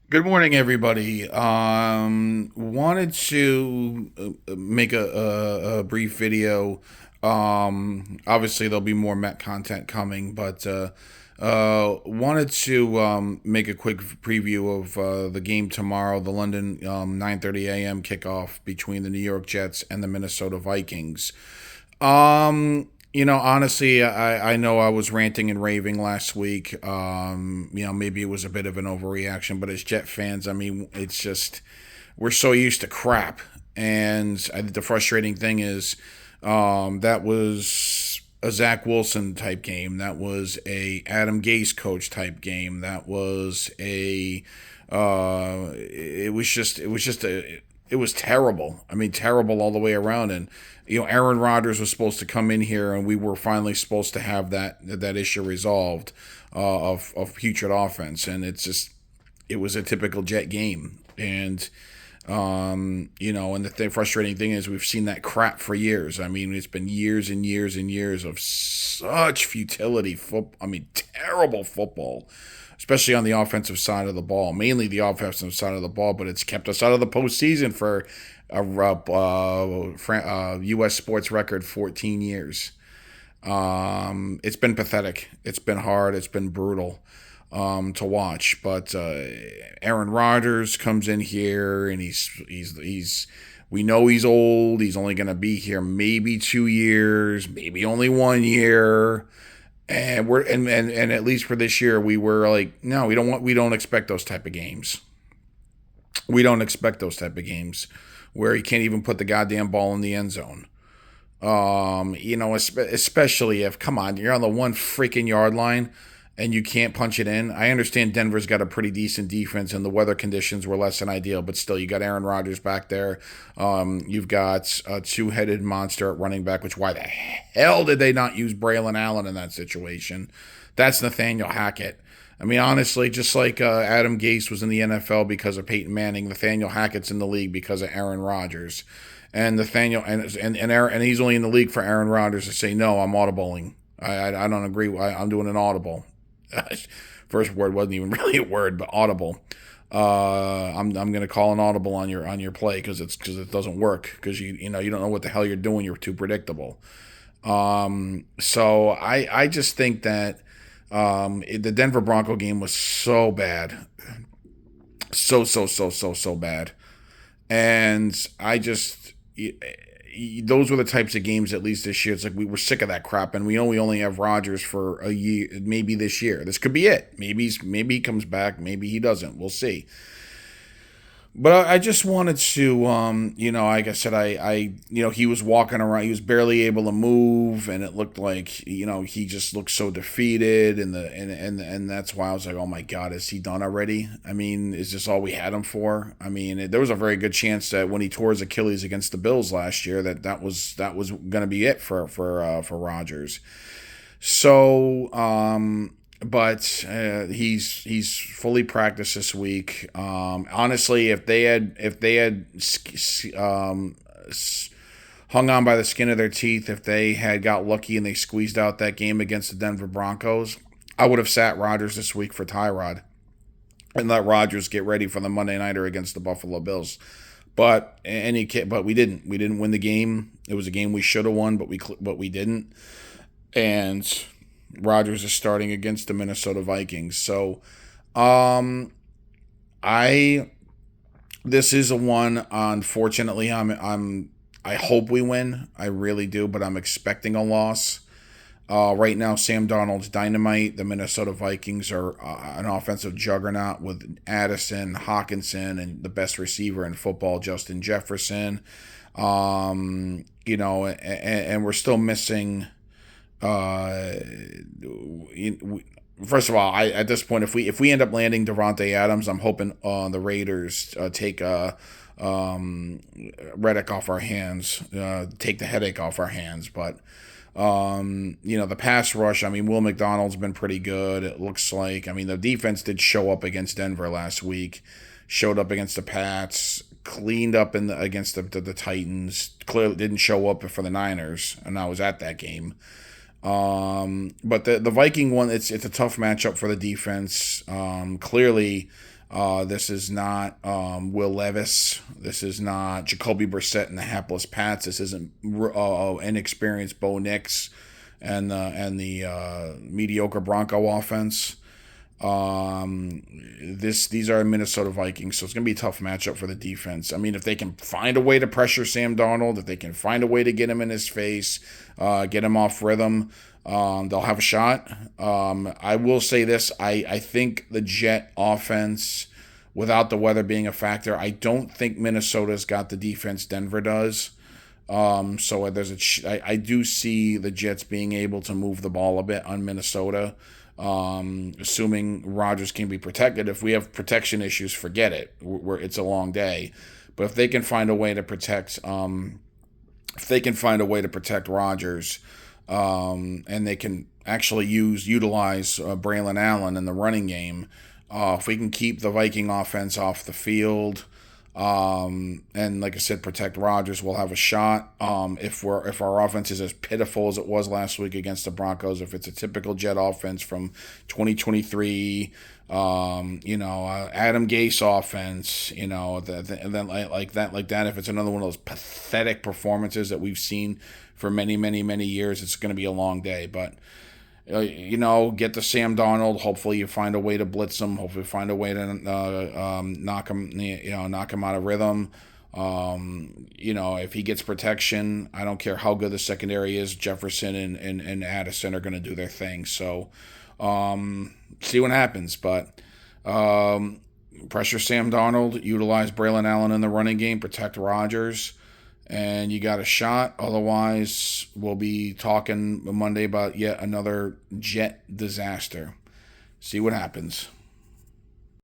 Good morning, everybody. Wanted to make a brief video. Obviously, there'll be more Met content coming, but wanted to make a quick preview of the game tomorrow, the London 9:30 a.m. kickoff between the New York Jets and the Minnesota Vikings. Honestly, I know I was ranting and raving last week. Maybe it was a bit of an overreaction, but as Jet fans, I mean, it's just we're so used to crap. And I think the frustrating thing is that was a Zach Wilson type game. That was a Adam Gase coach type game. That was a it was terrible. I mean, terrible all the way around. And Aaron Rodgers was supposed to come in here, and we were finally supposed to have that issue resolved of putrid offense. And it was a typical Jet game. And and the frustrating thing is we've seen that crap for years. I mean, it's been years and years and years of such futility. I mean, terrible football, especially on the offensive side of the ball. Mainly the offensive side of the ball, but it's kept us out of the postseason for a U.S. sports record 14 years. It's been pathetic. It's been hard. It's been brutal to watch. But Aaron Rodgers comes in here, and he's we know he's old. He's only going to be here maybe 2 years, maybe only 1 year. And at least for this year, we were like, no, we don't expect those type of games. We don't expect those type of games where he can't even put the goddamn ball in the end zone. Especially if, come on, you're on the one freaking yard line and you can't punch it in. I understand Denver's got a pretty decent defense and the weather conditions were less than ideal, but still, you got Aaron Rodgers back there. You've got a two-headed monster at running back, which why the hell did they not use Braylon Allen in that situation? That's Nathaniel Hackett. I mean, honestly, just like Adam Gase was in the NFL because of Peyton Manning, Nathaniel Hackett's in the league because of Aaron Rodgers. And Nathaniel and he's only in the league for Aaron Rodgers to say no. I'm audibling. I don't agree. I'm doing an audible. First word wasn't even really a word, but audible. I'm gonna call an audible on your play because it doesn't work because you don't know what the hell you're doing. You're too predictable. So I just think that the Denver Bronco game was so bad, so bad, and those were the types of games, at least this year. It's like we were sick of that crap, and we only have Rodgers for a year, maybe this year. This could be it. Maybe he comes back, maybe he doesn't. We'll see. But I just wanted to, like I said, he was walking around, he was barely able to move, and it looked like, he just looked so defeated, and that's why I was like, oh my God, is he done already? I mean, is this all we had him for? I mean, there was a very good chance that when he tore his Achilles against the Bills last year, that was going to be it for Rodgers. So, but he's fully practiced this week. Honestly, if they had hung on by the skin of their teeth, if they had got lucky and they squeezed out that game against the Denver Broncos, I would have sat Rodgers this week for Tyrod and let Rodgers get ready for the Monday Nighter against the Buffalo Bills. But we didn't. We didn't win the game. It was a game we should have won, but we didn't. And Rodgers is starting against the Minnesota Vikings. So, I this is a one. Unfortunately, I hope we win. I really do, but I'm expecting a loss. Right now, Sam Darnold's dynamite. The Minnesota Vikings are an offensive juggernaut with Addison, Hawkinson, and the best receiver in football, Justin Jefferson. And we're still missing. First of all, at this point, if we end up landing Devontae Adams, I'm hoping the Raiders take Reddick off our hands, take the headache off our hands. But the pass rush. I mean, Will McDonald's been pretty good. It looks like. I mean, the defense did show up against Denver last week. Showed up against the Pats. Cleaned up against the Titans. Clearly didn't show up for the Niners, and I was at that game. But the Viking one, it's a tough matchup for the defense. Clearly, This is not Will Levis. This is not Jacoby Brissett and the hapless Pats. This isn't inexperienced Bo Nix and the mediocre Bronco offense. These are Minnesota Vikings, so it's gonna be a tough matchup for the defense. I mean, if they can find a way to pressure Sam Darnold, if they can find a way to get him in his face, get him off rhythm, they'll have a shot. I will say this: I think the Jet offense, without the weather being a factor, I don't think Minnesota's got the defense Denver does. So I do see the Jets being able to move the ball a bit on Minnesota, assuming Rodgers can be protected. If we have protection issues, forget it. It's a long day. But if they can find a way to protect, Rodgers, and they can actually utilize Braylon Allen in the running game, if we can keep the Viking offense off the field. And like I said, protect Rodgers, we'll have a shot. If our offense is as pitiful as it was last week against the Broncos, if it's a typical Jet offense from 2023, Adam Gase offense, and then like that, if it's another one of those pathetic performances that we've seen for many, many, many years, it's going to be a long day. But get to Sam Darnold. Hopefully, you find a way to blitz him. Hopefully, find a way to knock him out of rhythm. If he gets protection, I don't care how good the secondary is. Jefferson and Addison are going to do their thing. So, see what happens. But pressure Sam Darnold, utilize Braylon Allen in the running game, protect Rodgers, and you got a shot. Otherwise, we'll be talking Monday about yet another Jet disaster. See what happens.